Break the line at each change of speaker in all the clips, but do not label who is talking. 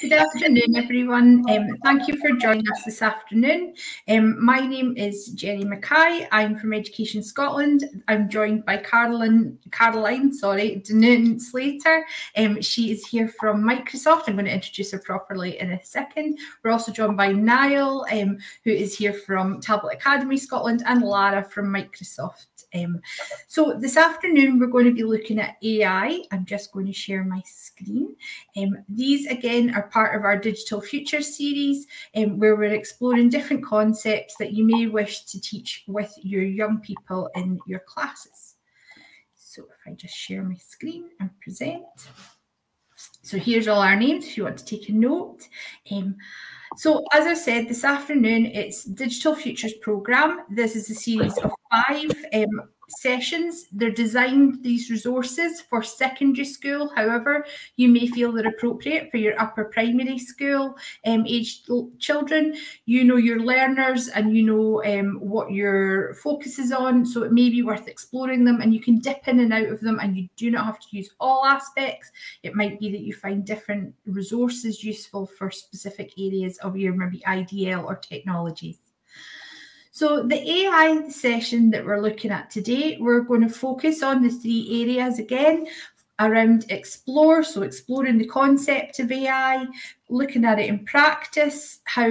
Good afternoon, everyone. Thank you for joining us this afternoon. My name is Jenny Mackay. I'm from Education Scotland. I'm joined by Caroline Denun Slater. She is here from Microsoft. I'm going to introduce her properly in a second. We're also joined by Niall, who is here from Tablet Academy Scotland, and Lara from Microsoft. So this afternoon we're going to be looking at AI. I'm just going to share my screen. These again are part of our Digital Future series, where we're exploring different concepts that you may wish to teach with your young people in your classes. So if I just share my screen and present. So here's all our names if you want to take a note. So as I said, this afternoon, it's Digital Futures Programme. This is a series of 5 sessions. They're designed, these resources, for secondary school. However, you may feel they're appropriate for your upper primary school aged children. You know your learners and you know what your focus is on. So it may be worth exploring them, and you can dip in and out of them, and you do not have to use all aspects. It might be that you find different resources useful for specific areas of your maybe IDL or technologies. So the AI session that we're looking at today, we're going to focus on the 3 areas again around explore, so exploring the concept of AI, looking at it in practice, how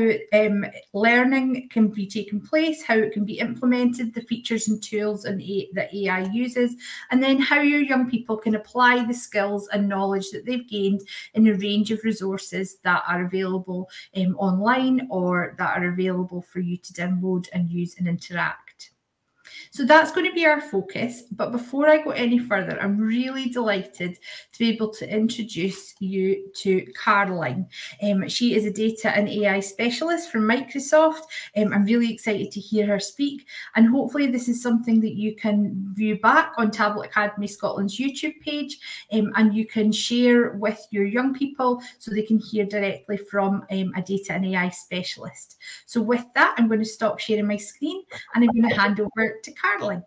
learning can be taking place, how it can be implemented, the features and tools that AI uses, and then how your young people can apply the skills and knowledge that they've gained in a range of resources that are available online or that are available for you to download and use and interact. So that's going to be our focus. But before I go any further, I'm really delighted to be able to introduce you to Caroline. She is a data and AI specialist from Microsoft. I'm really excited to hear her speak. And hopefully this is something that you can view back on Tablet Academy Scotland's YouTube page, and you can share with your young people so they can hear directly from a data and AI specialist. So with that, I'm going to stop sharing my screen and I'm going to hand over to Caroline.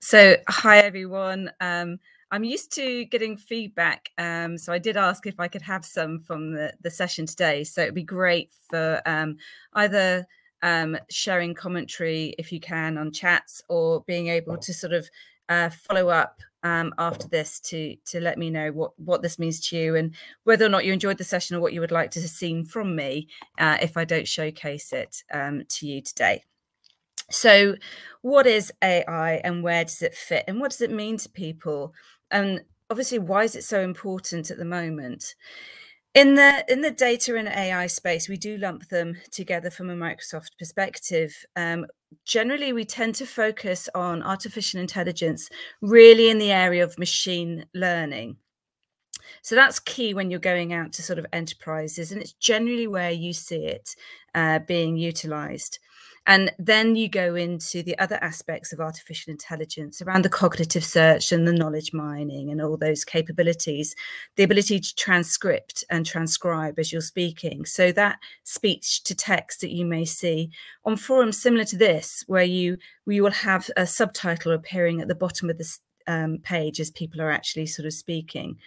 So hi everyone. I'm used to getting feedback, so I did ask if I could have some from the session today. So it'd be great for either sharing commentary if you can on chats, or being able to sort of follow up after this to let me know what this means to you, and whether or not you enjoyed the session or what you would like to see from me if I don't showcase it to you today. So what is AI and where does it fit, and what does it mean to people? And obviously, why is it so important at the moment? In the data and AI space, we do lump them together from a Microsoft perspective. Generally, we tend to focus on artificial intelligence really in the area of machine learning. So that's key when you're going out to sort of enterprises, and it's generally where you see it being utilized. And then you go into the other aspects of artificial intelligence around the cognitive search and the knowledge mining and all those capabilities, the ability to transcript and transcribe as you're speaking. So that speech to text that you may see on forums similar to this, where you will have a subtitle appearing at the bottom of the page as people are actually sort of speaking.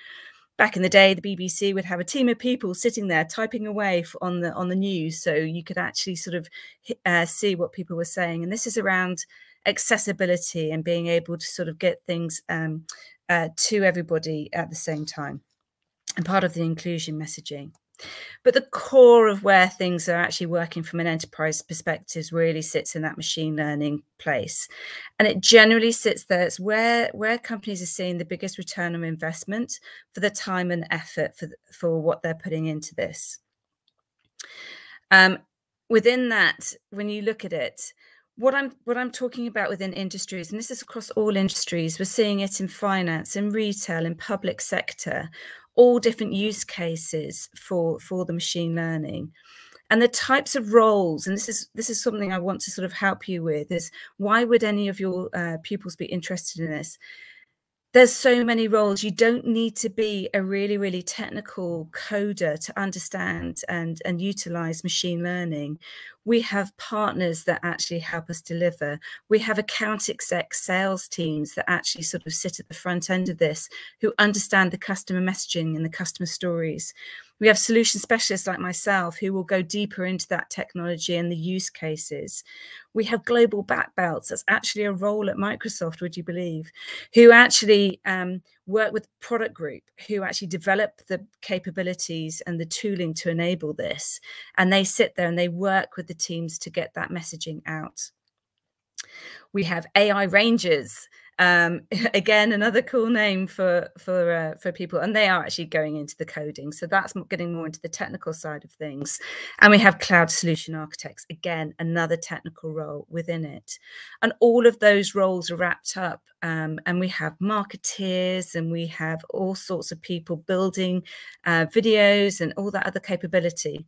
Back in the day, the BBC would have a team of people sitting there typing away on the news, so you could actually sort of see what people were saying. And this is around accessibility and being able to sort of get things to everybody at the same time, and part of the inclusion messaging. But the core of where things are actually working from an enterprise perspective really sits in that machine learning place. And it generally sits there. It's where companies are seeing the biggest return on investment for the time and effort for what they're putting into this. Within that, when you look at it, what I'm talking about within industries, and this is across all industries, we're seeing it in finance, in retail, in public sector, all different use cases for the machine learning. And the types of roles, and this is something I want to sort of help you with, is why would any of your pupils be interested in this? There's so many roles. You don't need to be a really, really technical coder to understand and utilize machine learning. We have partners that actually help us deliver. We have account exec sales teams that actually sort of sit at the front end of this, who understand the customer messaging and the customer stories. We have solution specialists like myself who will go deeper into that technology and the use cases. We have global black belts. That's actually a role at Microsoft, would you believe, who actually work with product group, who actually develop the capabilities and the tooling to enable this. And they sit there and they work with the teams to get that messaging out. We have AI Rangers. Again, another cool name for people, and they are actually going into the coding, so that's getting more into the technical side of things. And we have cloud solution architects, again, another technical role within it. And all of those roles are wrapped up, and we have marketeers, and we have all sorts of people building videos and all that other capability.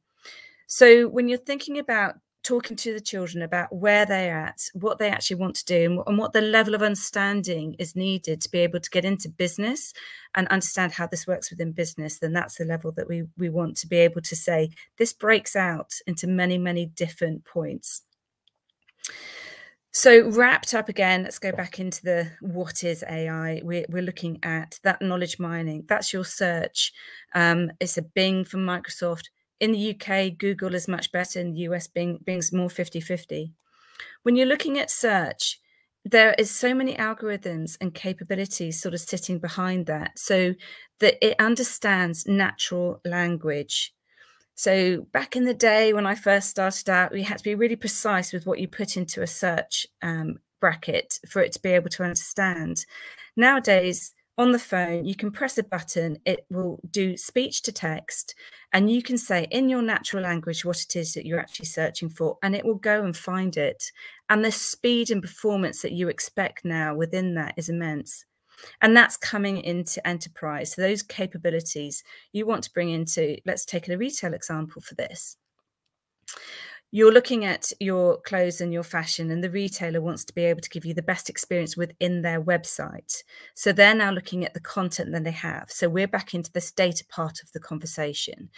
So when you're thinking about talking to the children about where they're at, what they actually want to do, and what the level of understanding is needed to be able to get into business and understand how this works within business, then that's the level that we want to be able to say, this breaks out into many, many different points. So wrapped up again, let's go back into the what is AI. We're looking at that knowledge mining. That's your search. It's a Bing from Microsoft. In the UK, Google is much better. In the US, Bing's more 50-50. When you're looking at search, there is so many algorithms and capabilities sort of sitting behind that, so that it understands natural language. So back in the day when I first started out, we had to be really precise with what you put into a search bracket for it to be able to understand. Nowadays, on the phone, you can press a button, it will do speech to text, and you can say in your natural language what it is that you're actually searching for, and it will go and find it. And the speed and performance that you expect now within that is immense. And that's coming into enterprise. So those capabilities you want to bring into, let's take a retail example for this. You're looking at your clothes and your fashion, and the retailer wants to be able to give you the best experience within their website. So they're now looking at the content that they have. So we're back into this data part of the conversation.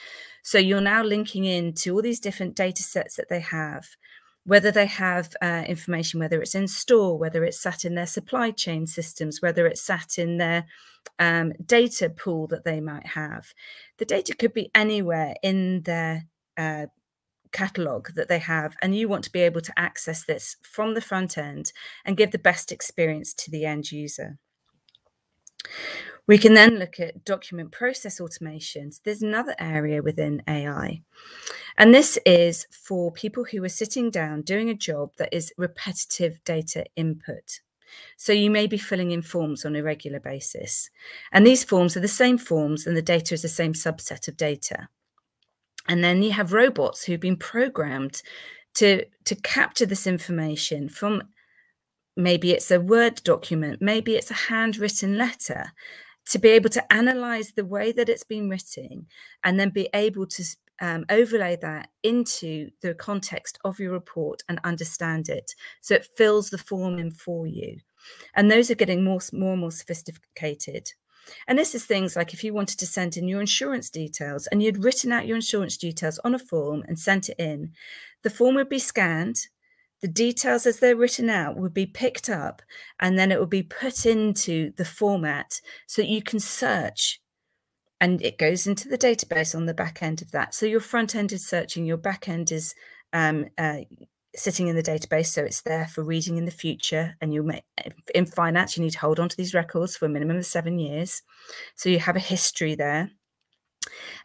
So you're now linking into all these different data sets that they have, whether they have information, whether it's in store, whether it's sat in their supply chain systems, whether it's sat in their data pool that they might have. The data could be anywhere in their catalog that they have, and you want to be able to access this from the front end and give the best experience to the end user. We can then look at document process automations. There's another area within AI, and this is for people who are sitting down doing a job that is repetitive data input. So you may be filling in forms on a regular basis, and these forms are the same forms and the data is the same subset of data. And then you have robots who've been programmed to capture this information from, maybe it's a Word document, maybe it's a handwritten letter, to be able to analyze the way that it's been written and then be able to overlay that into the context of your report and understand it. So it fills the form in for you. And those are getting more and more sophisticated. And this is things like if you wanted to send in your insurance details and you'd written out your insurance details on a form and sent it in, the form would be scanned, the details as they're written out would be picked up, and then it would be put into the format so that you can search and it goes into the database on the back end of that. So your front end is searching, your back end is sitting in the database, so it's there for reading in the future. And in finance, you need to hold on to these records for a minimum of 7 years. So you have a history there.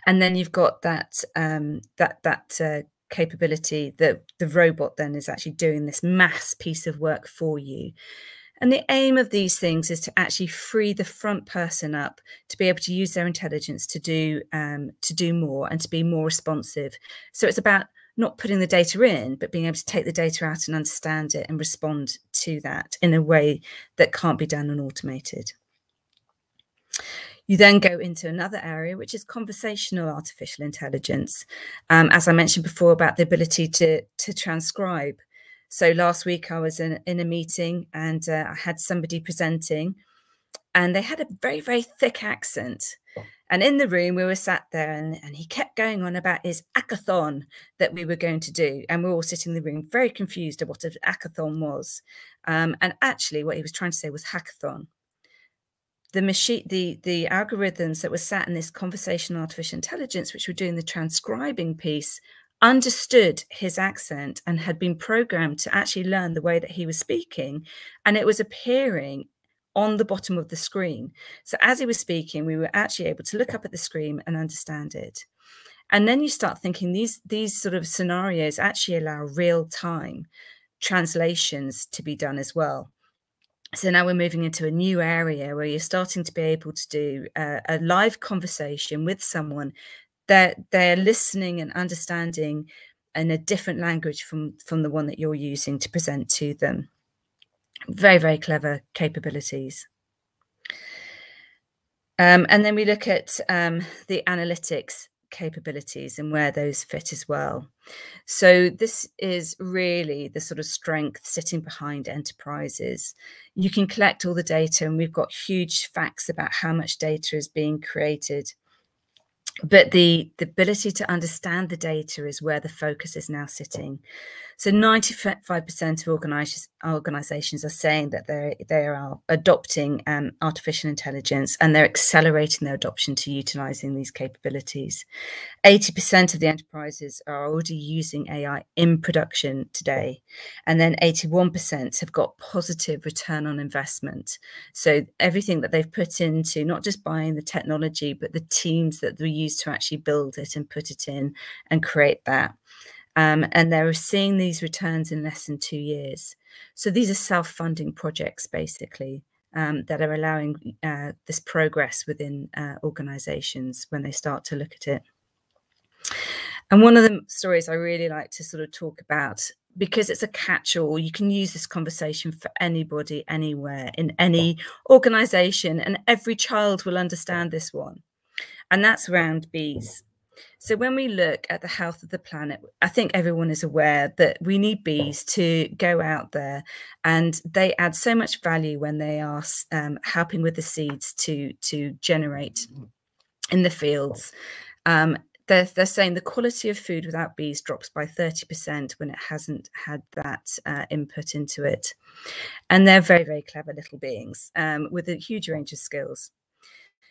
And then you've got that capability that the robot then is actually doing this mass piece of work for you. And the aim of these things is to actually free the front person up to be able to use their intelligence to do more and to be more responsive. So it's about not putting the data in, but being able to take the data out and understand it and respond to that in a way that can't be done unautomated. You then go into another area, which is conversational artificial intelligence. As I mentioned before about the ability to transcribe. So last week I was in a meeting and I had somebody presenting and they had a very, very thick accent. And in the room, we were sat there and he kept going on about his hackathon that we were going to do. And we were all sitting in the room very confused at what an hackathon was. And actually what he was trying to say was hackathon. The algorithms that were sat in this conversational artificial intelligence, which were doing the transcribing piece, understood his accent and had been programmed to actually learn the way that he was speaking. And it was appearing on the bottom of the screen. So as he was speaking, we were actually able to look up at the screen and understand it. And then you start thinking these sort of scenarios actually allow real-time translations to be done as well. So now we're moving into a new area where you're starting to be able to do a live conversation with someone that they're listening and understanding in a different language from the one that you're using to present to them. Very, very clever capabilities. And then we look at the analytics capabilities and where those fit as well. So this is really the sort of strength sitting behind enterprises. You can collect all the data, and we've got huge facts about how much data is being created. But the ability to understand the data is where the focus is now sitting. So 95% of organizations are saying that they are adopting artificial intelligence, and they're accelerating their adoption to utilizing these capabilities. 80% of the enterprises are already using AI in production today. And then 81% have got positive return on investment. So everything that they've put into not just buying the technology, but the teams that they use to actually build it and put it in and create that. And they're seeing these returns in less than 2 years. So these are self-funding projects, basically, that are allowing this progress within organizations when they start to look at it. And one of the stories I really like to sort of talk about, because it's a catch-all, you can use this conversation for anybody, anywhere, in any organization, and every child will understand this one. And that's around bees. So when we look at the health of the planet, I think everyone is aware that we need bees to go out there, and they add so much value when they are helping with the seeds to generate in the fields. They're saying the quality of food without bees drops by 30% when it hasn't had that input into it. And they're very, very clever little beings with a huge range of skills.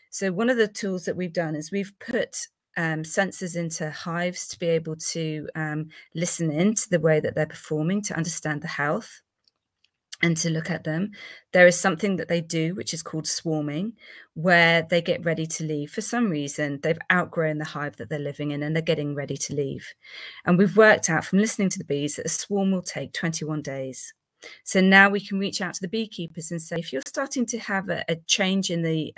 So one of the tools that we've done is we've put sensors into hives to be able to listen in to the way that they're performing, to understand the health and to look at them. There is something that they do, which is called swarming, where they get ready to leave. For some reason, they've outgrown the hive that they're living in and they're getting ready to leave. And we've worked out from listening to the bees that a swarm will take 21 days. So now we can reach out to the beekeepers and say, if you're starting to have a change in the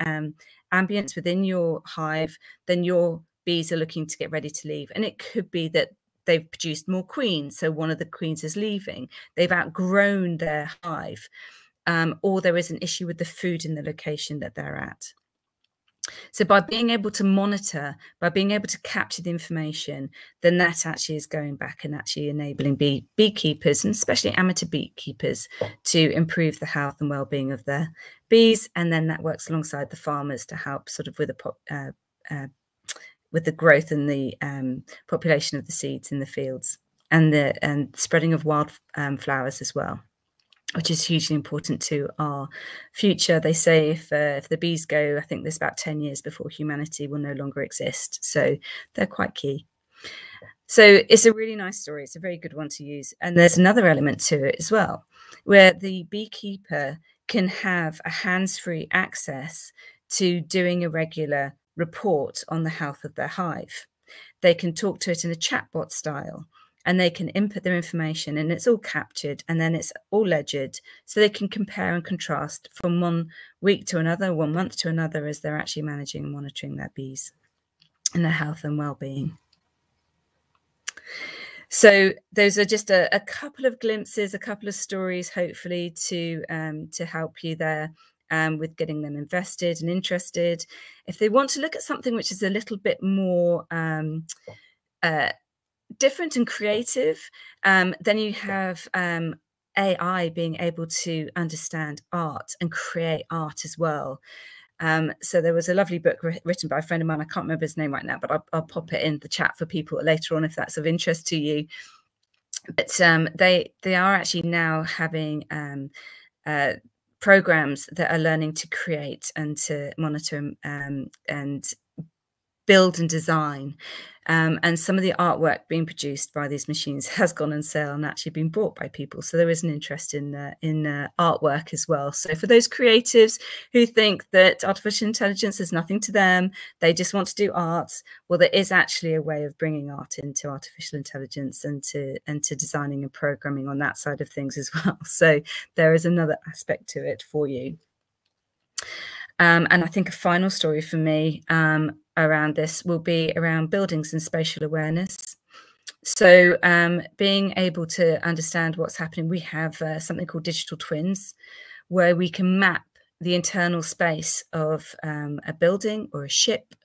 ambience within your hive, then your bees are looking to get ready to leave. And it could be that they've produced more queens, so one of the queens is leaving. They've outgrown their hive, or there is an issue with the food in the location that they're at. So by being able to monitor, by being able to capture the information, then that actually is going back and actually enabling beekeepers, and especially amateur beekeepers, to improve the health and well-being of their bees. And then that works alongside the farmers to help sort of with the growth and the population of the seeds in the fields, and the spreading of wild flowers as well. which is hugely important to our future. They say if the bees go, I think there's about 10 years before humanity will no longer exist. So they're quite key. So it's a really nice story. It's a very good one to use. And there's another element to it as well, where the beekeeper can have a hands-free access to doing a regular report on the health of their hive. They can talk to it in a chatbot style, and they can input their information, and it's all captured, and then it's all ledgered, so they can compare and contrast from one week to another, 1 month to another, as they're actually managing and monitoring their bees and their health and well-being. So those are just a couple of glimpses, a couple of stories, hopefully to help you there with getting them invested and interested. If they want to look at something which is a little bit more different and creative, then you have AI being able to understand art and create art as well. So there was a lovely book written by a friend of mine. I can't remember his name right now, but I'll pop it in the chat for people later on if that's of interest to you. But they are actually now having programs that are learning to create and to monitor and build and design. And some of the artwork being produced by these machines has gone on sale and actually been bought by people. So there is an interest in artwork as well. So for those creatives who think that artificial intelligence is nothing to them, they just want to do art, well, there is actually a way of bringing art into artificial intelligence and to designing and programming on that side of things as well. So there is another aspect to it for you. And I think a final story for me around this will be around buildings and spatial awareness. So being able to understand what's happening, we have something called digital twins, where we can map the internal space of a building or a ship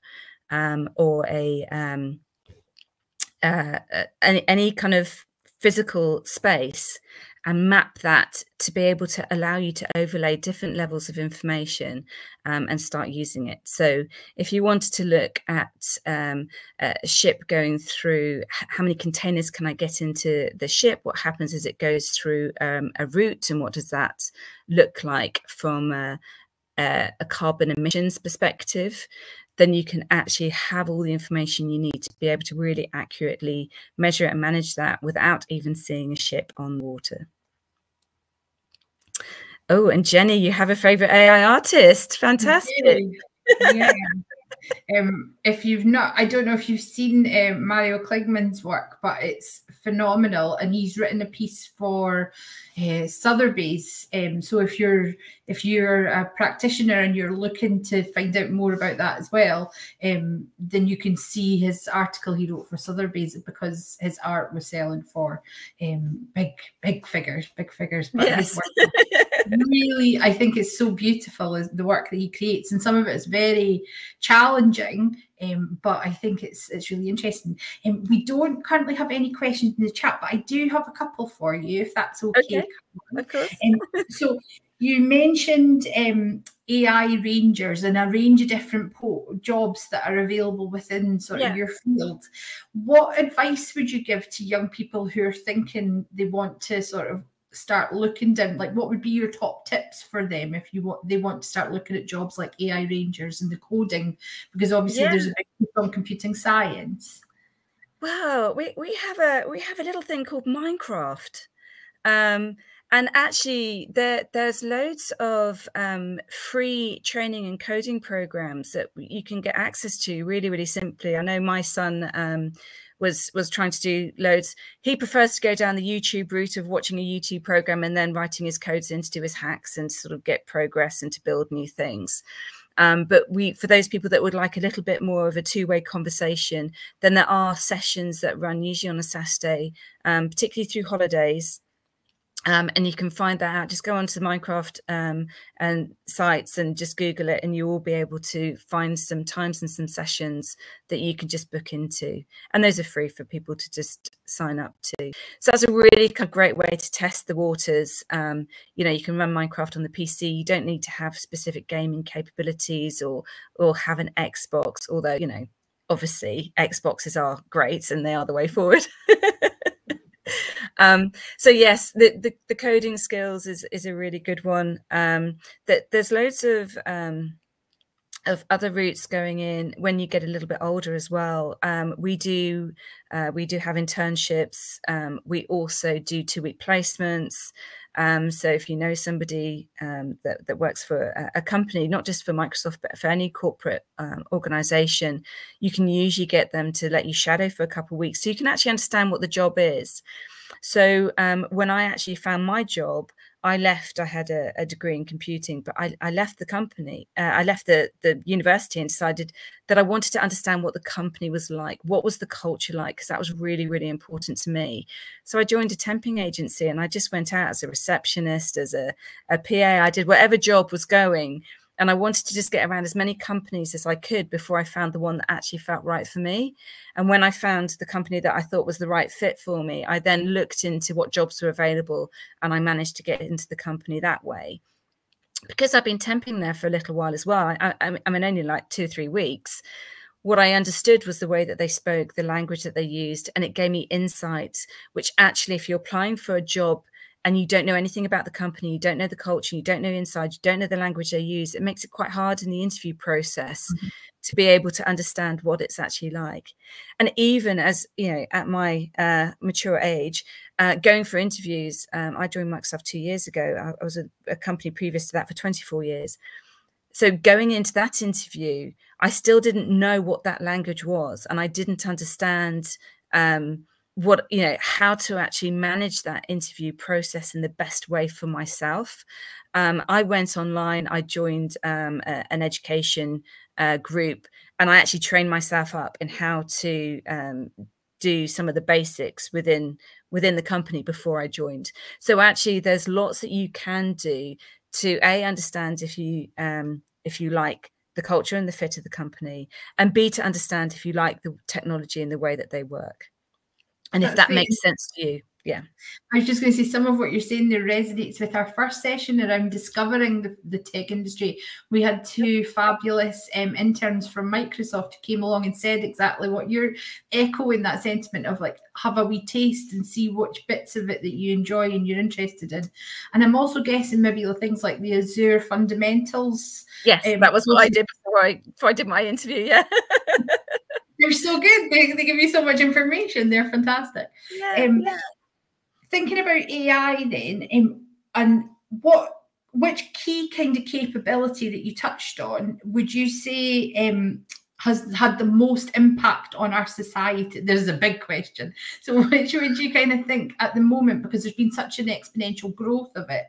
or any kind of physical space, and map that to be able to allow you to overlay different levels of information and start using it. So if you wanted to look at a ship going through, how many containers can I get into the ship? What happens as it goes through a route, and what does that look like from a carbon emissions perspective? Then you can actually have all the information you need to be able to really accurately measure and manage that without even seeing a ship on water. Oh, and Jenny, you have a favorite AI artist. Fantastic.
Yeah. If you've not, I don't know if you've seen Mario Kligman's work, but it's phenomenal, and he's written a piece for Sotheby's. So if you're a practitioner and you're looking to find out more about that as well, then you can see his article he wrote for Sotheby's, because his art was selling for big figures. But yes. His work really, I think it's so beautiful, is the work that he creates, and some of it is very challenging, but I think it's really interesting. We don't currently have any questions in the chat, but I do have a couple for you, if that's okay.
Of course.
So you mentioned AI rangers and a range of different jobs that are available within sort of your field. What advice would you give to young people who are thinking they want to sort of start looking down, like what would be your top tips for them if they want to start looking at jobs like AI rangers and the coding, because obviously there's a big push on computing science?
Well, we have a little thing called Minecraft, and actually there's loads of free training and coding programs that you can get access to really simply. I know my son was trying to do loads. He prefers to go down the YouTube route of watching a YouTube program and then writing his codes in to do his hacks and sort of get progress and to build new things. But for those people that would like a little bit more of a two-way conversation, then there are sessions that run usually on a Saturday, particularly through holidays. And you can find that out. Just go onto the Minecraft and sites and just Google it, and you will be able to find some times and some sessions that you can just book into. And those are free for people to just sign up to. So that's a really great way to test the waters. You know, you can run Minecraft on the PC. You don't need to have specific gaming capabilities or have an Xbox, although, you know, obviously Xboxes are great and they are the way forward. So yes, the coding skills is a really good one. That there's loads of other routes going in when you get a little bit older as well. We do have internships. We also do 2-week placements. So if you know somebody that works for a company, not just for Microsoft, but for any corporate organization, you can usually get them to let you shadow for a couple of weeks so you can actually understand what the job is. So when I actually found my job, I left. I had a degree in computing, but I left the company. I left the university and decided that I wanted to understand what the company was like. What was the culture like? Because that was really, really important to me. So I joined a temping agency and I just went out as a receptionist, as a PA. I did whatever job was going. And I wanted to just get around as many companies as I could before I found the one that actually felt right for me. And when I found the company that I thought was the right fit for me, I then looked into what jobs were available and I managed to get into the company that way. Because I've been temping there for a little while as well, I mean, only like 2 or 3 weeks, what I understood was the way that they spoke, the language that they used, and it gave me insights, which actually, if you're applying for a job and you don't know anything about the company, you don't know the culture, you don't know inside, you don't know the language they use, it makes it quite hard in the interview process to be able to understand what it's actually like. And even as, you know, at my mature age, going for interviews, I joined Microsoft 2 years ago. I was a company previous to that for 24 years. So going into that interview, I still didn't know what that language was, and I didn't understand what, you know, how to actually manage that interview process in the best way for myself. I went online, I joined an education group, and I actually trained myself up in how to do some of the basics within the company before I joined. So actually there's lots that you can do to understand if you like the culture and the fit of the company, and B, to understand if you like the technology and the way that they work. And if that makes sense to you. Yeah.
I was just going to say, some of what you're saying there resonates with our first session around discovering the tech industry. We had 2 fabulous interns from Microsoft who came along and said exactly what you're echoing, that sentiment of like, have a wee taste and see which bits of it that you enjoy and you're interested in. And I'm also guessing maybe things like the Azure fundamentals.
Yes, that was what I did before I did my interview. Yeah.
They're so good. They give you so much information. They're fantastic.
Yeah.
Thinking about AI then, and which key kind of capability that you touched on would you say has had the most impact on our society? There's a big question. So which would you kind of think at the moment, because there's been such an exponential growth of it?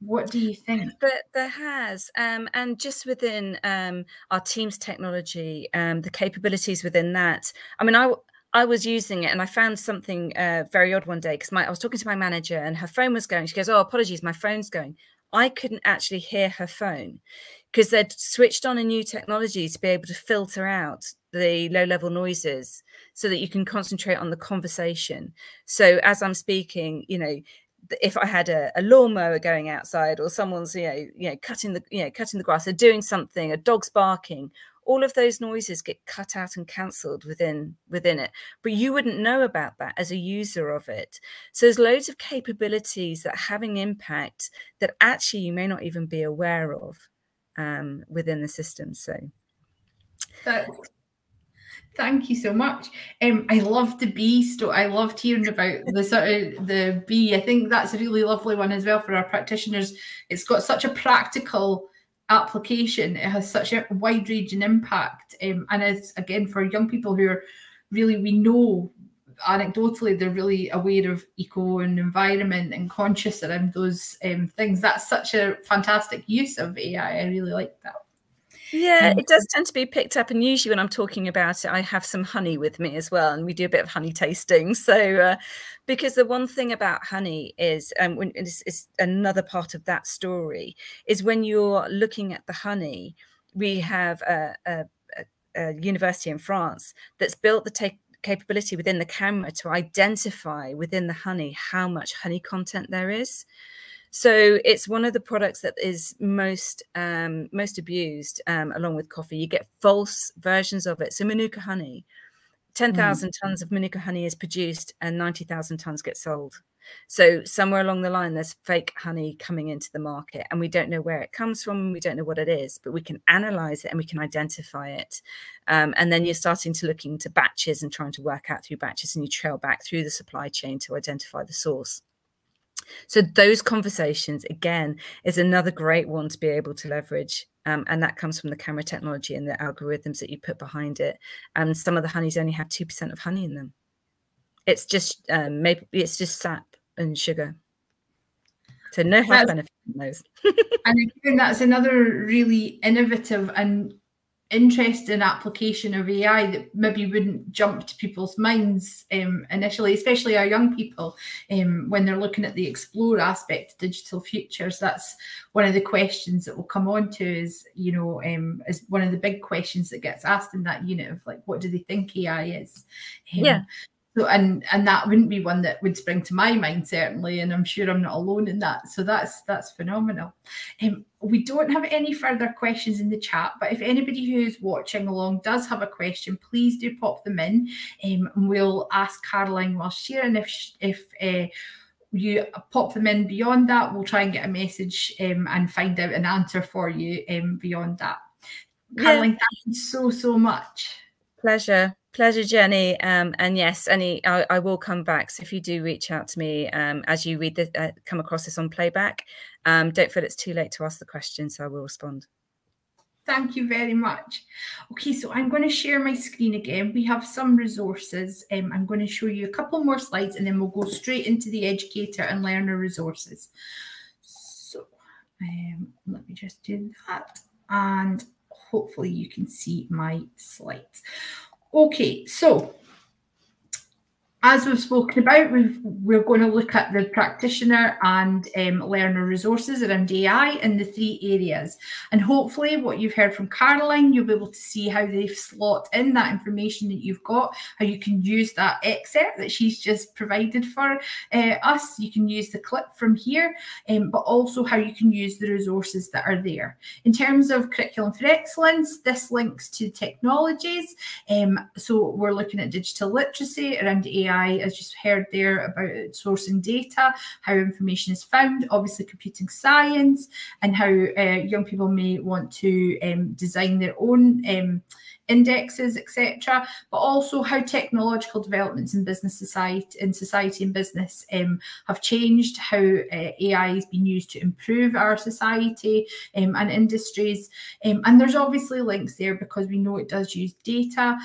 What do you think?
There has, and just within our Teams technology, the capabilities within that. I mean, I was using it and I found something very odd one day, because I was talking to my manager and her phone was going. She goes, "Oh, apologies, my phone's going." I couldn't actually hear her phone because they'd switched on a new technology to be able to filter out the low-level noises so that you can concentrate on the conversation. So as I'm speaking, you know, if I had a lawnmower going outside, or someone's cutting the grass, or doing something, a dog's barking, all of those noises get cut out and cancelled within it. But you wouldn't know about that as a user of it. So there's loads of capabilities that are having impact that actually you may not even be aware of within the system. So
thank you so much. I love the bee story. I loved hearing about the sort of the bee. I think that's a really lovely one as well for our practitioners. It's got such a practical application. It has such a wide-ranging impact, and it's, again, for young people who are really, we know anecdotally they're really aware of eco and environment and conscious around those things. That's such a fantastic use of AI. I really like that.
Yeah, it does tend to be picked up, and usually when I'm talking about it, I have some honey with me as well, and we do a bit of honey tasting. So, because the one thing about honey is, when it's another part of that story, is when you're looking at the honey, we have a university in France that's built the capability within the camera to identify within the honey how much honey content there is. So it's one of the products that is most abused, along with coffee. You get false versions of it. So Manuka honey, 10,000 tons of Manuka honey is produced and 90,000 tons get sold. So somewhere along the line, there's fake honey coming into the market, and we don't know where it comes from. We don't know what it is, but we can analyze it and we can identify it. And then you're starting to look into batches and trying to work out through batches, and you trail back through the supply chain to identify the source. So those conversations, again, is another great one to be able to leverage. And that comes from the camera technology and the algorithms that you put behind it. And some of the honeys only have 2% of honey in them. It's just maybe it's just sap and sugar. So no health benefit from those.
And again, that's another really innovative and interesting application of AI that maybe wouldn't jump to people's minds initially, especially our young people, when they're looking at the explore aspect of digital futures. That's one of the questions that we'll come on to, is, you know, is one of the big questions that gets asked in that unit of, like, what do they think AI is?
Yeah.
So, and that wouldn't be one that would spring to my mind, certainly, and I'm sure I'm not alone in that. So that's phenomenal. We don't have any further questions in the chat, but if anybody who's watching along does have a question, please do pop them in, and we'll ask Caroline whilst here. And if you pop them in beyond that, we'll try and get a message and find out an answer for you beyond that. Caroline, thank you so much.
Pleasure, Jenny. And yes, I will come back. So if you do reach out to me as you read the come across this on playback, don't feel it's too late to ask the question, so I will respond.
Thank you very much. Okay, so I'm going to share my screen again. We have some resources. I'm going to show you a couple more slides, and then we'll go straight into the educator and learner resources. So let me just do that, and hopefully you can see my slides. Okay, so as we've spoken about, we're going to look at the practitioner and learner resources around AI in the 3 areas. And hopefully what you've heard from Caroline, you'll be able to see how they slot in that information that you've got, how you can use that excerpt that she's just provided for us. You can use the clip from here, but also how you can use the resources that are there. In terms of Curriculum for Excellence, this links to technologies. So we're looking at digital literacy around AI, as you heard there, about sourcing data, how information is found, obviously computing science, and how young people may want to design their own indexes, etc., but also how technological developments in society and business have changed, how AI has been used to improve our society and industries. And there's obviously links there because we know it does use data.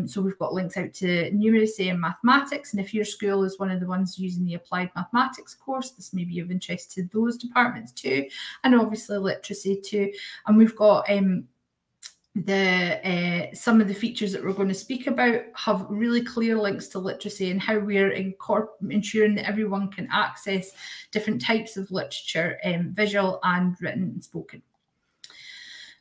So we've got links out to numeracy and mathematics. And if your school is one of the ones using the applied mathematics course, this may be of interest to those departments too, and obviously literacy too. And we've got some of the features that we're going to speak about have really clear links to literacy and how we're ensuring that everyone can access different types of literature, visual and written and spoken.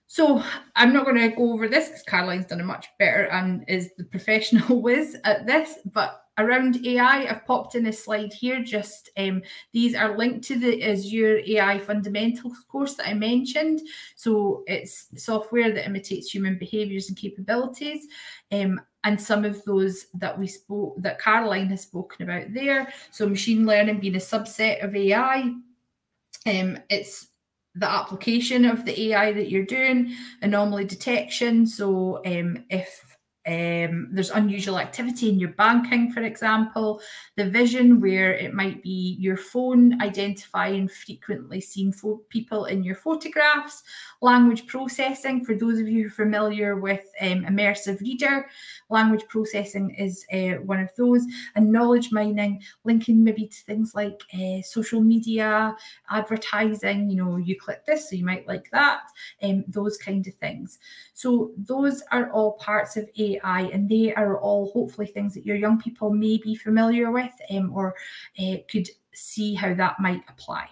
So I'm not going to go over this because Caroline's done a much better and is the professional whiz at this, but around AI, I've popped in a slide here. Just these are linked to the Azure AI Fundamentals course that I mentioned. So it's software that imitates human behaviours and capabilities. And some of those that Caroline has spoken about there. So machine learning being a subset of AI. It's the application of the AI that you're doing, anomaly detection. So if there's unusual activity in your banking, for example, the vision, where it might be your phone identifying frequently seen people in your photographs, language processing, for those of you who are familiar with immersive reader, language processing is one of those, and knowledge mining, linking maybe to things like social media, advertising, you know, you click this, so you might like that, those kind of things. So those are all parts of AI, and they are all hopefully things that your young people may be familiar with or could see how that might apply.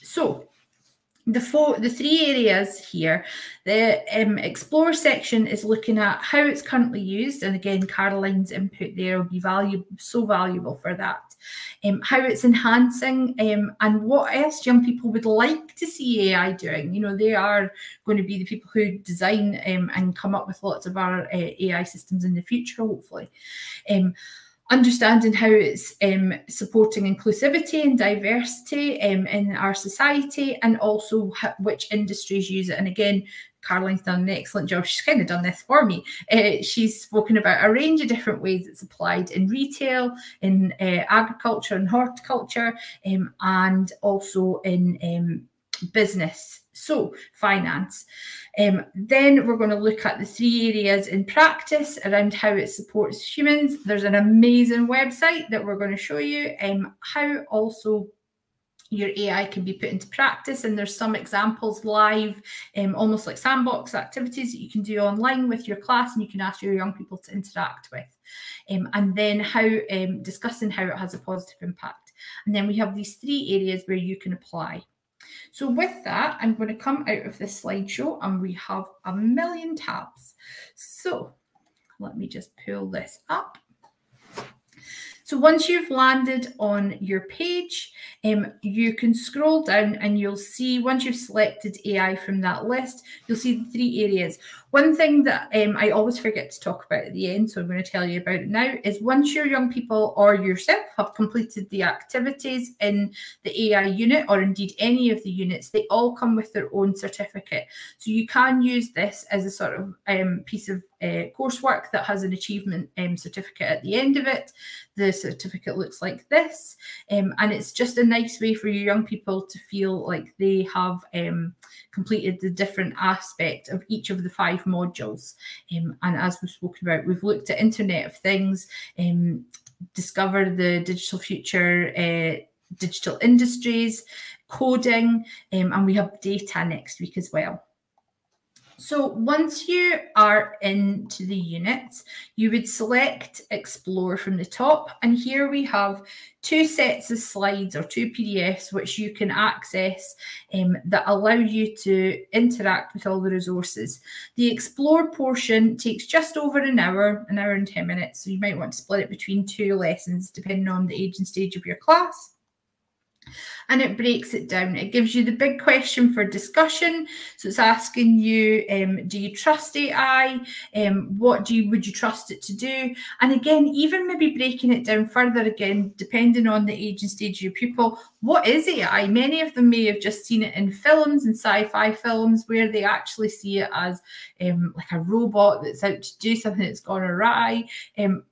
So the three areas here. The Explore section is looking at how it's currently used, and again, Caroline's input there will be so valuable for that. How it's enhancing, and what else young people would like to see AI doing. You know, they are going to be the people who design and come up with lots of our AI systems in the future, hopefully. Understanding how it's supporting inclusivity and diversity in our society, and also which industries use it. And again, Caroline's done an excellent job. She's kind of done this for me. She's spoken about a range of different ways it's applied in retail, in agriculture and horticulture, and also in business, so finance. Then we're going to look at the three areas in practice around how it supports humans. There's an amazing website that we're going to show you how also your AI can be put into practice, and there's some examples live, almost like sandbox activities that you can do online with your class, and you can ask your young people to interact with. And then how discussing how it has a positive impact. And then we have these three areas where you can apply. So with that, I'm going to come out of this slideshow, and we have a million tabs. So let me just pull this up. So once you've landed on your page, you can scroll down and you'll see, once you've selected AI from that list, you'll see the three areas. One thing that I always forget to talk about at the end, so I'm going to tell you about it now, is once your young people or yourself have completed the activities in the AI unit, or indeed any of the units, they all come with their own certificate. So you can use this as a sort of piece of coursework that has an achievement certificate at the end of it. The certificate looks like this, and it's just a nice way for your young people to feel like they have completed the different aspect of each of the 5 modules. And as we've spoken about, we've looked at Internet of Things, discover the digital future, digital industries, coding, and we have data next week as well. So once you are into the units, you would select Explore from the top, and here we have 2 sets of slides or 2 PDFs which you can access that allow you to interact with all the resources. The Explore portion takes just over an hour and 10 minutes, so you might want to split it between 2 lessons depending on the age and stage of your class. And it breaks it down. It gives you the big question for discussion. So it's asking you, do you trust AI? What would you trust it to do? And again, even maybe breaking it down further, again, depending on the age and stage of your pupil, what is AI? Many of them may have just seen it in films and sci-fi films where they actually see it as like a robot that's out to do something that's gone awry.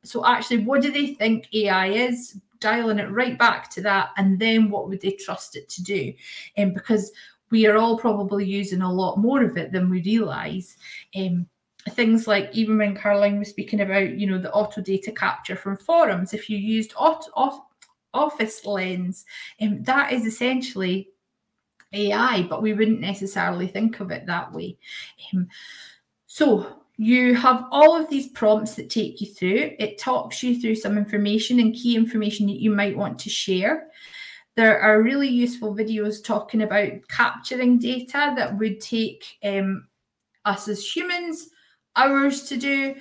So actually, what do they think AI is? Dialing it right back to that, and then what would they trust it to do? Because we are all probably using a lot more of it than we realise. Things like, even when Caroline was speaking about, you know, the auto data capture from forums, if you used Office Lens, that is essentially AI, but we wouldn't necessarily think of it that way. So you have all of these prompts that take you through. It talks you through some information and key information that you might want to share. There are really useful videos talking about capturing data that would take us as humans hours to do.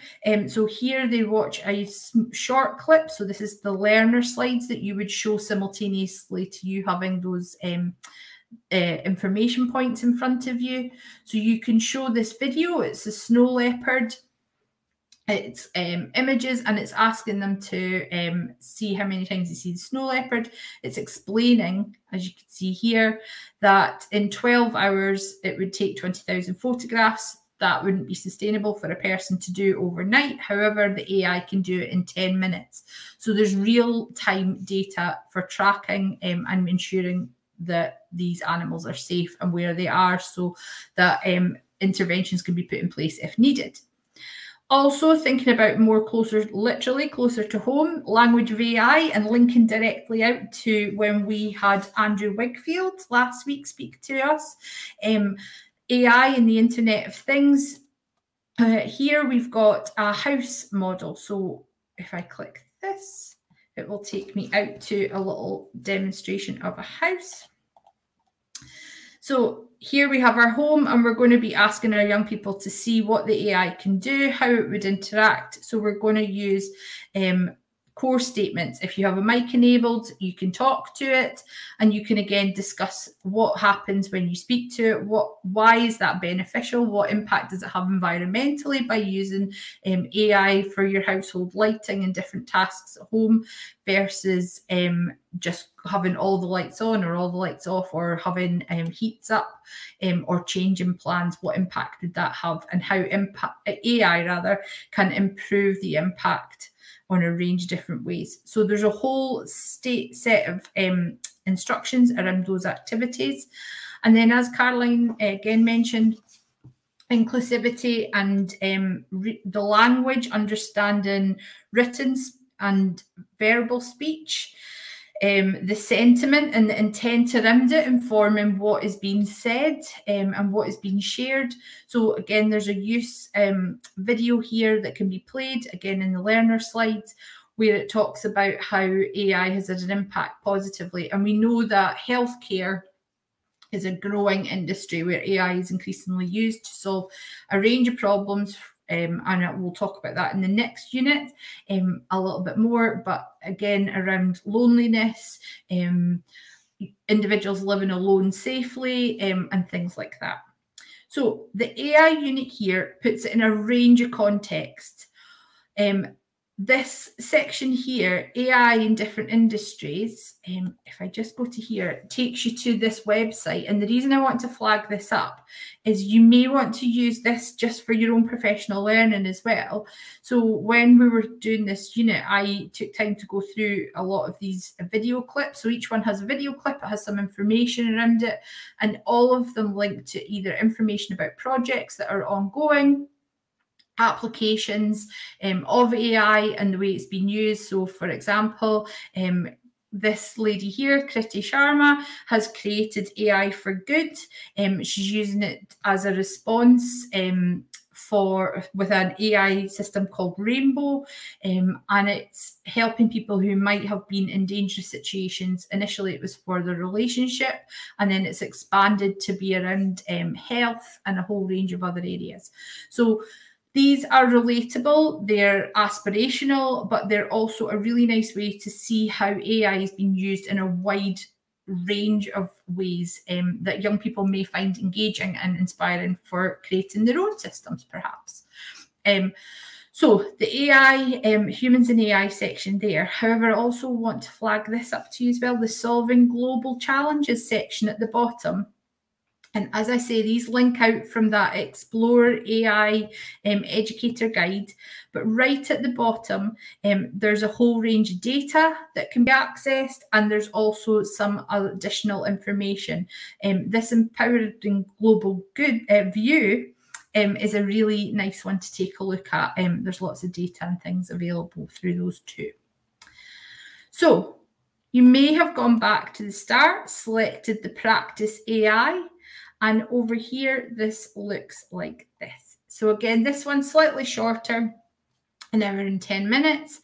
So here they watch a short clip. So this is the learner slides that you would show simultaneously to you having those information points in front of you. So you can show this video. It's a snow leopard. It's images, and it's asking them to see how many times they see the snow leopard. It's explaining, as you can see here, that in 12 hours it would take 20,000 photographs. That wouldn't be sustainable for a person to do overnight. However, the AI can do it in 10 minutes. So there's real-time data for tracking and ensuring that these animals are safe and where they are, so that interventions can be put in place if needed. Also thinking about more literally closer to home, language of AI, and linking directly out to when we had Andrew Wigfield last week speak to us. AI and the Internet of Things. Here we've got a house model. So if I click this, it will take me out to a little demonstration of a house. So here we have our home, and we're going to be asking our young people to see what the AI can do, how it would interact. So we're going to use core statements. If you have a mic enabled, you can talk to it, and you can again discuss what happens when you speak to it, why is that beneficial, what impact does it have environmentally by using AI for your household lighting and different tasks at home versus just having all the lights on or all the lights off, or having heats up, or changing plans. What impact did that have, and how AI rather can improve the impact on a range of different ways. So there's a whole set of instructions around those activities. And then, as Caroline again mentioned, inclusivity and the language, understanding written and verbal speech, the sentiment and the intent around it informing what is being said and what is being shared. So again, there's a use video here that can be played again in the learner slides, where it talks about how AI has had an impact positively. And we know that healthcare is a growing industry where AI is increasingly used to solve a range of problems. And we'll talk about that in the next unit a little bit more, but again, around loneliness, individuals living alone safely, and things like that. So the AI unit here puts it in a range of contexts. This section here, AI in different industries, if I just go to here, it takes you to this website. And the reason I want to flag this up is you may want to use this just for your own professional learning as well. So when we were doing this unit, I took time to go through a lot of these video clips. So each one has a video clip, it has some information around it, and all of them link to either information about projects that are ongoing, applications of AI and the way it's been used. So for example, this lady here, Kriti Sharma, has created AI for good. She's using it as a response with an AI system called Rainbow, and it's helping people who might have been in dangerous situations. Initially it was for their relationship, and then it's expanded to be around health and a whole range of other areas. So these are relatable, they're aspirational, but they're also a really nice way to see how AI is being used in a wide range of ways that young people may find engaging and inspiring for creating their own systems, perhaps. So the AI, humans in AI section there. However, I also want to flag this up to you as well, the solving global challenges section at the bottom. And as I say, these link out from that Explore AI educator guide. But right at the bottom, there's a whole range of data that can be accessed, and there's also some additional information. This Empowering Global Good view is a really nice one to take a look at. There's lots of data and things available through those too. So you may have gone back to the start, selected the practice AI, and over here, this looks like this. So again, this one's slightly shorter, an hour and 10 minutes.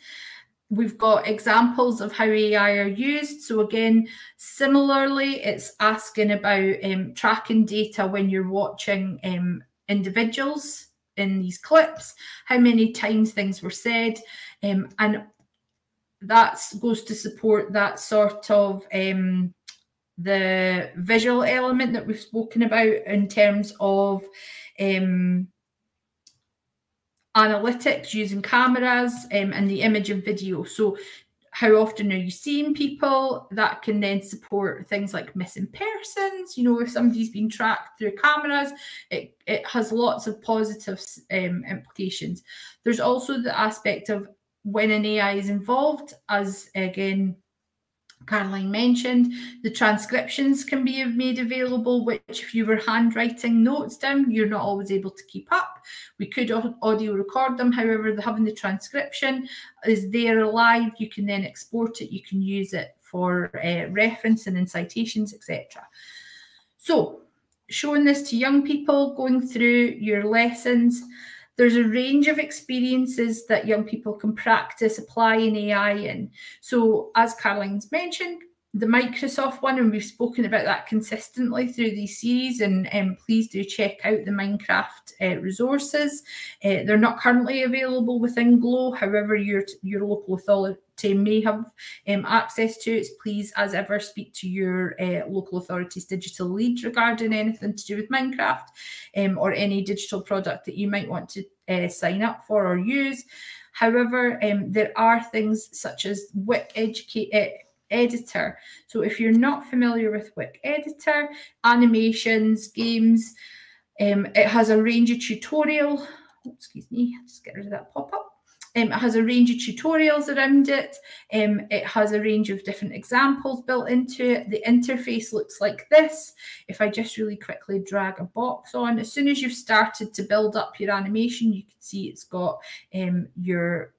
We've got examples of how AI are used. So again, similarly, it's asking about tracking data when you're watching individuals in these clips, how many times things were said, and that goes to support that sort of the visual element that we've spoken about in terms of analytics using cameras and the image and video. So how often are you seeing people? That can then support things like missing persons. You know, if somebody's been tracked through cameras, it has lots of positive implications. There's also the aspect of when an AI is involved, as again Caroline mentioned, the transcriptions can be made available, which if you were handwriting notes down, you're not always able to keep up. We could audio record them. However, having the transcription is there live. You can then export it. You can use it for reference and in citations, etc. So showing this to young people, going through your lessons, there's a range of experiences that young people can practice applying AI in. So as Caroline's mentioned, Microsoft one, and we've spoken about that consistently through these series, and please do check out the Minecraft resources. They're not currently available within Glow, however your local authority may have access to it. Please, as ever, speak to your local authority's digital lead regarding anything to do with Minecraft or any digital product that you might want to sign up for or use. However, there are things such as WIC Editor. So if you're not familiar with WIC Editor, animations, games, it has a range of tutorial. Excuse me, just get rid of that pop-up. It has a range of tutorials around it. It has a range of different examples built into it. The interface looks like this. If I just really quickly drag a box on, as soon as you've started to build up your animation, you can see it's got your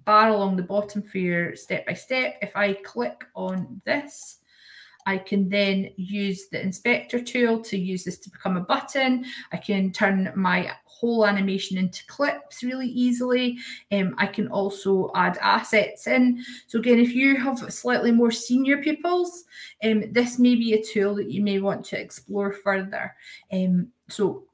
bar along the bottom for your step-by-step. If I click on this, I can then use the inspector tool to use this to become a button. I can turn my whole animation into clips really easily. I can also add assets in. So again, if you have slightly more senior pupils, this may be a tool that you may want to explore further. So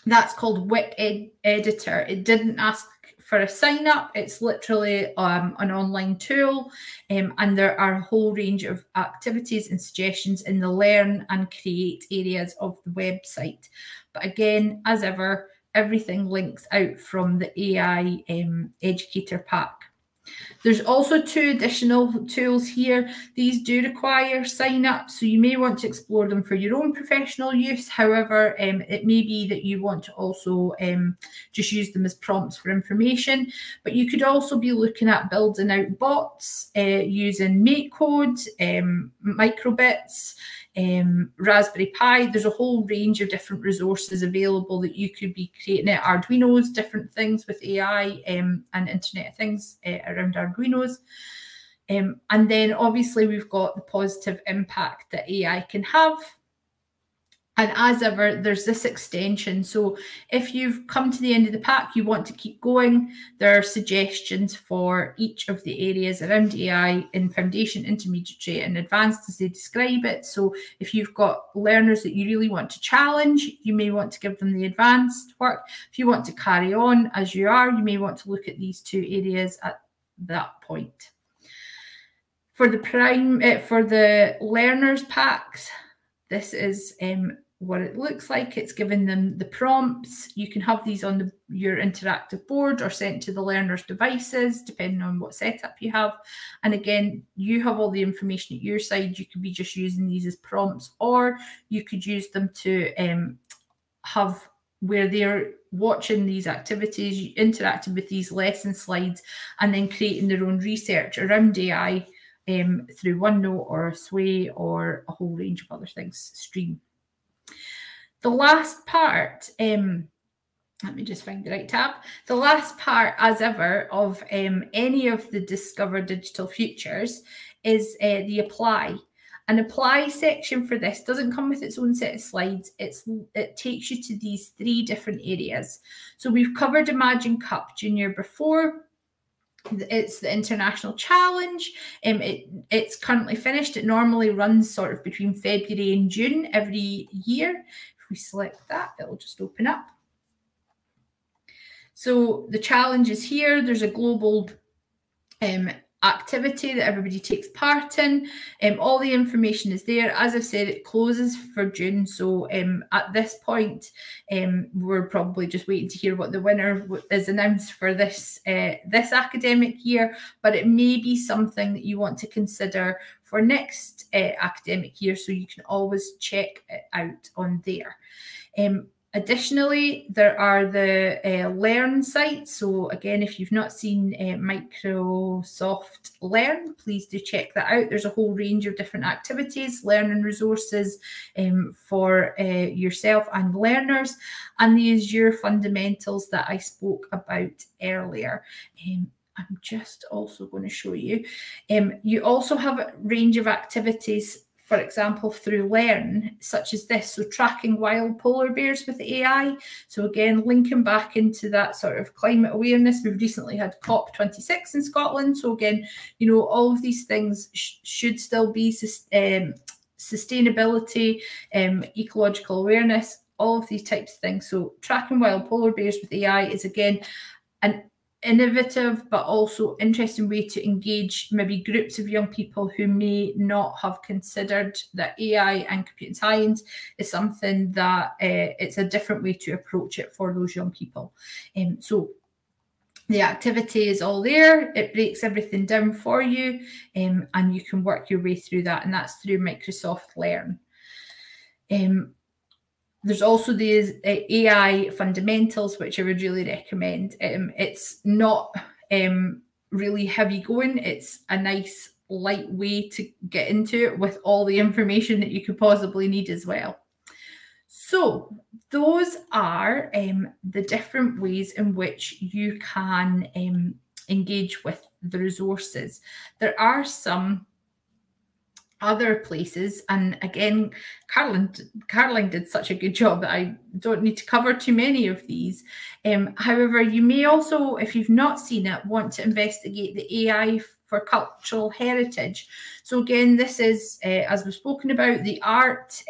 that's called WIC Editor. It didn't ask for a sign up. It's literally an online tool, and there are a whole range of activities and suggestions in the learn and create areas of the website. But again, as ever, everything links out from the AI Educator Pack. There's also 2 additional tools here. These do require sign up, so you may want to explore them for your own professional use. However, it may be that you want to also just use them as prompts for information. But you could also be looking at building out bots using MakeCode, microbits, Raspberry Pi. There's a whole range of different resources available that you could be creating at Arduinos, different things with AI and Internet of Things around Arduinos. And then obviously we've got the positive impact that AI can have. And as ever, there's this extension. So if you've come to the end of the pack, you want to keep going, there are suggestions for each of the areas around AI in Foundation, Intermediate, and Advanced as they describe it. So if you've got learners that you really want to challenge, you may want to give them the advanced work. If you want to carry on as you are, you may want to look at these 2 areas at that point. For the learners packs, this is what it looks like. It's giving them the prompts. You can have these on your interactive board or sent to the learner's devices, depending on what setup you have. And again, you have all the information at your side. You could be just using these as prompts, or you could use them to have where they're watching these activities, interacting with these lesson slides, and then creating their own research around AI through OneNote or Sway or a whole range of other things, Stream. The last part, let me just find the right tab. The last part, as ever, of any of the Discover Digital Futures is the Apply. An Apply section for this doesn't come with its own set of slides. It takes you to these 3 different areas. So we've covered Imagine Cup Junior before. It's the International Challenge. It's currently finished. It normally runs sort of between February and June every year. If we select that, it'll just open up. So the challenge is here. There's a global activity that everybody takes part in. All the information is there. As I've said, it closes for June. So at this point, we're probably just waiting to hear what the winner is announced for this academic year. But it may be something that you want to consider for next academic year. So you can always check it out on there. Additionally, there are the Learn sites. So again, if you've not seen Microsoft Learn, please do check that out. There's a whole range of different activities, learning resources for yourself and learners, and the Azure fundamentals that I spoke about earlier. I'm just also going to show you. You also have a range of activities for example, through Learn, such as this, so tracking wild polar bears with AI. So again, linking back into that sort of climate awareness. We've recently had COP26 in Scotland. So again, you know, all of these things should still be sustainability, ecological awareness, all of these types of things. So tracking wild polar bears with AI is, again, an innovative but also interesting way to engage maybe groups of young people who may not have considered that AI and computer science is something that it's a different way to approach it for those young people. So the activity is all there. It breaks everything down for you, and you can work your way through that, and that's through Microsoft Learn. There's also these AI fundamentals, which I would really recommend. It's not really heavy going. It's a nice, light way to get into it with all the information that you could possibly need as well. So those are the different ways in which you can engage with the resources. There are some other places, and again, Caroline did such a good job that I don't need to cover too many of these. However, you may also, if you've not seen it, want to investigate the AI for cultural heritage. So again, this is, as we've spoken about, the art,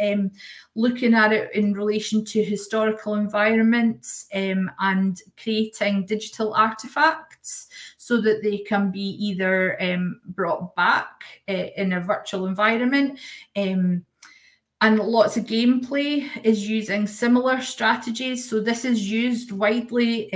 looking at it in relation to historical environments, and creating digital artifacts so that they can be either brought back in a virtual environment. And lots of gameplay is using similar strategies. So this is used widely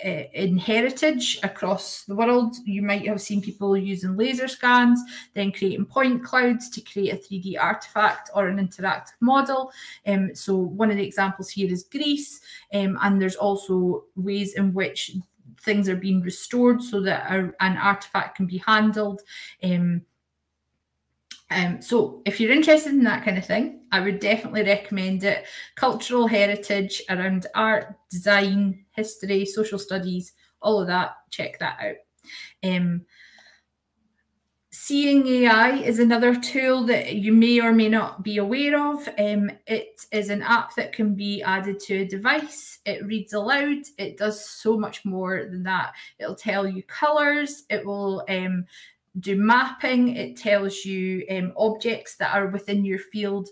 in heritage across the world. You might have seen people using laser scans, then creating point clouds to create a 3D artifact or an interactive model. So one of the examples here is Greece, and there's also ways in which things are being restored so that an artifact can be handled. So if you're interested in that kind of thing, I would definitely recommend it. Cultural heritage around art, design, history, social studies, all of that, check that out. Seeing AI is another tool that you may or may not be aware of. It is an app that can be added to a device. It reads aloud. It does so much more than that. It'll tell you colours. It will do mapping. It tells you objects that are within your field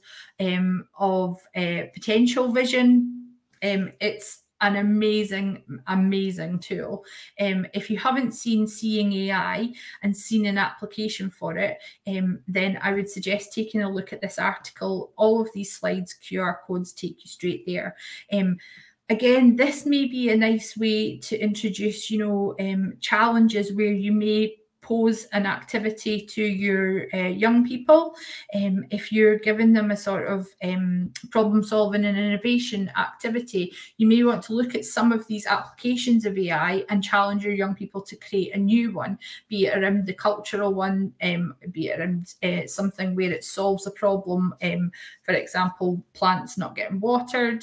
of potential vision. It's an amazing tool. If you haven't seen Seeing AI and seen an application for it, then I would suggest taking a look at this article. All of these slides, QR codes, take you straight there. Again, this may be a nice way to introduce, you know, challenges where you may pose an activity to your young people. If you're giving them a sort of problem solving and innovation activity, you may want to look at some of these applications of AI and challenge your young people to create a new one, be it around the cultural one, be it around something where it solves a problem, for example, plants not getting watered,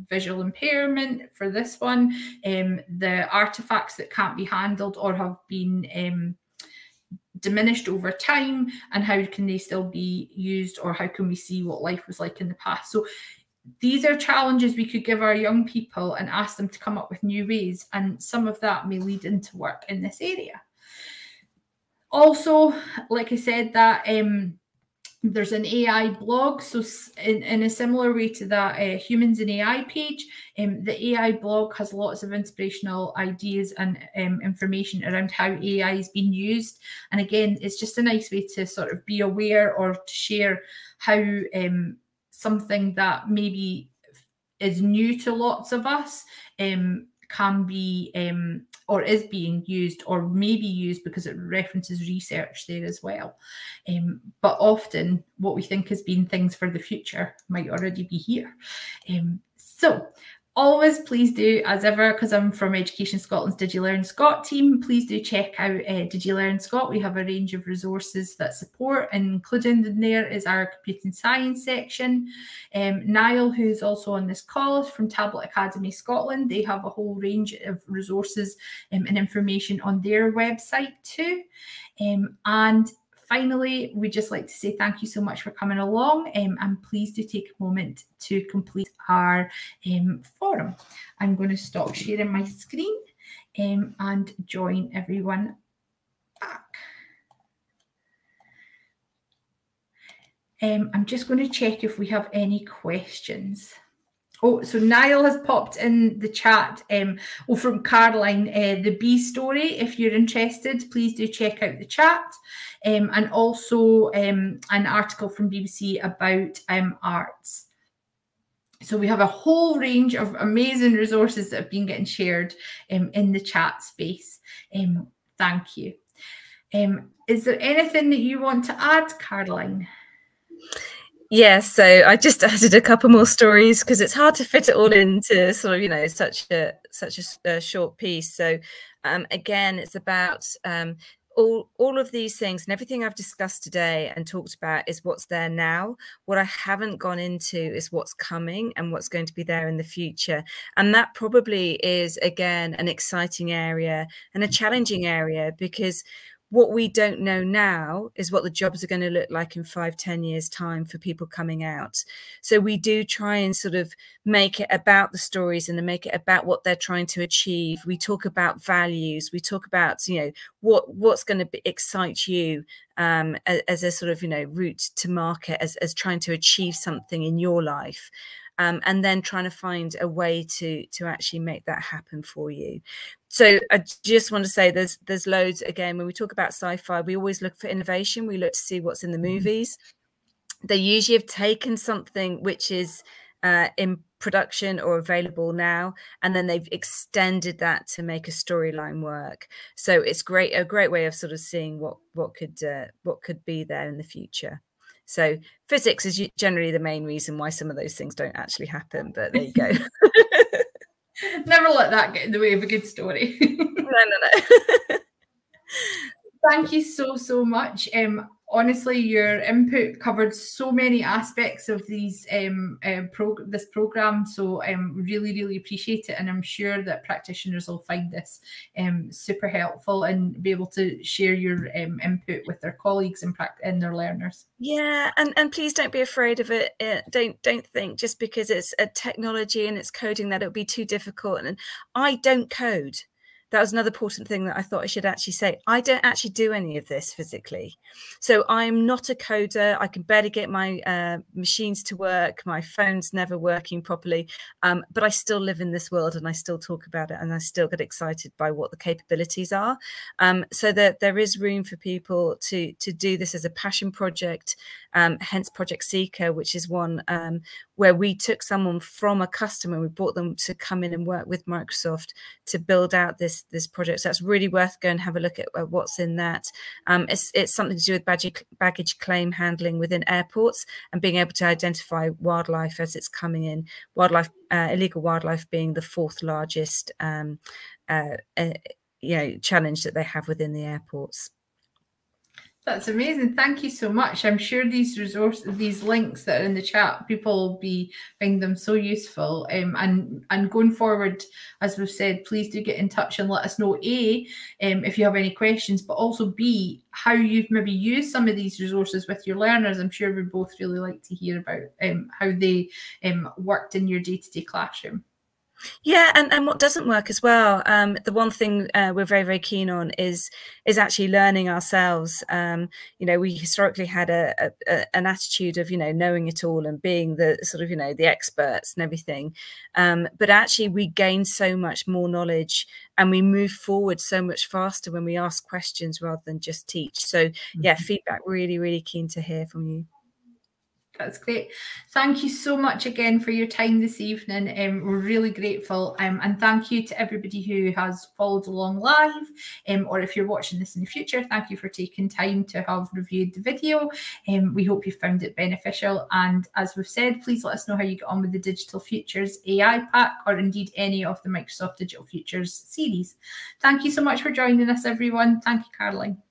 visual impairment for this one, the artifacts that can't be handled or have been diminished over time, and how can they still be used, or how can we see what life was like in the past. So these are challenges we could give our young people and ask them to come up with new ways, and some of that may lead into work in this area. Also, like I said, that there's an AI blog, so in a similar way to that Humans in AI page, the AI blog has lots of inspirational ideas and information around how AI is being used. And again, it's just a nice way to sort of be aware or to share how something that maybe is new to lots of us can be or is being used, or may be used, because it references research there as well. But often what we think has been things for the future might already be here. So always, please do, as ever, because I'm from Education Scotland's Did You Learn Scot team, please do check out Did You Learn Scot. We have a range of resources that support, and included in there is our computing science section. Niall, who's also on this call, is from Tablet Academy Scotland. They have a whole range of resources and information on their website too. And finally, we'd just like to say thank you so much for coming along, and please do take a moment to complete our forum. I'm going to stop sharing my screen and join everyone back. I'm just going to check if we have any questions. Oh, so Niall has popped in the chat from Caroline, the bee story. If you're interested, please do check out the chat. And also an article from BBC about arts. So we have a whole range of amazing resources that have been getting shared in the chat space. Thank you. Is there anything that you want to add, Caroline?
Yeah, so I just added a couple more stories because it's hard to fit it all into sort of, you know, such a short piece. So again, it's about all of these things, and everything I've discussed today and talked about is what's there now. What I haven't gone into is what's coming and what's going to be there in the future. And that probably is, again, an exciting area and a challenging area, because what we don't know now is what the jobs are going to look like in 5-10 years time for people coming out. So we do try and sort of make it about the stories and make it about what they're trying to achieve. We talk about values. We talk about, you know, what's going to excite you as a sort of, you know, route to market, as trying to achieve something in your life. And then trying to find a way to actually make that happen for you. So I just want to say there's loads. Again, when we talk about sci-fi, we always look for innovation. We look to see what's in the movies. They usually have taken something which is in production or available now, and then they've extended that to make a storyline work. So it's a great way of sort of seeing what could be there in the future. So physics is generally the main reason why some of those things don't actually happen, but there you go.
Never let that get in the way of a good story.
No.
Thank you so much. Honestly, your input covered so many aspects of these this program, so really appreciate it, and I'm sure that practitioners will find this super helpful and be able to share your input with their colleagues and their learners.
Yeah, and please don't be afraid of it. Don't think just because it's a technology and it's coding that it'll be too difficult. And I don't code. That was another important thing that I thought I should actually say. I don't actually do any of this physically. So I'm not a coder. I can barely get my machines to work. My phone's never working properly. But I still live in this world, and I still talk about it, and I still get excited by what the capabilities are. So that there is room for people to do this as a passion project, hence Project Seeker, which is one where we took someone from a customer, we brought them to come in and work with Microsoft to build out this project. So that's really worth going and have a look at what's in that. It's something to do with baggage claim handling within airports and being able to identify wildlife as it's coming in. Illegal wildlife being the 4th largest challenge that they have within the airports.
That's amazing. Thank you so much. I'm sure these links that are in the chat, people will find them so useful. And going forward, as we've said, please do get in touch and let us know, A, if you have any questions, but also B, how you've maybe used some of these resources with your learners. I'm sure we'd both really like to hear about how they worked in your day-to-day classroom.
Yeah, and what doesn't work as well. The one thing we're very keen on is actually learning ourselves. We historically had an attitude of knowing it all and being the sort of the experts and everything. But actually, we gain so much more knowledge and we move forward so much faster when we ask questions rather than just teach. So yeah, feedback really keen to hear from you.
That's great. Thank you so much again for your time this evening. We're really grateful. And thank you to everybody who has followed along live, or if you're watching this in the future, thank you for taking time to have reviewed the video. We hope you found it beneficial. And as we've said, please let us know how you get on with the Digital Futures AI Pack, or indeed any of the Microsoft Digital Futures series. Thank you so much for joining us, everyone. Thank you, Caroline.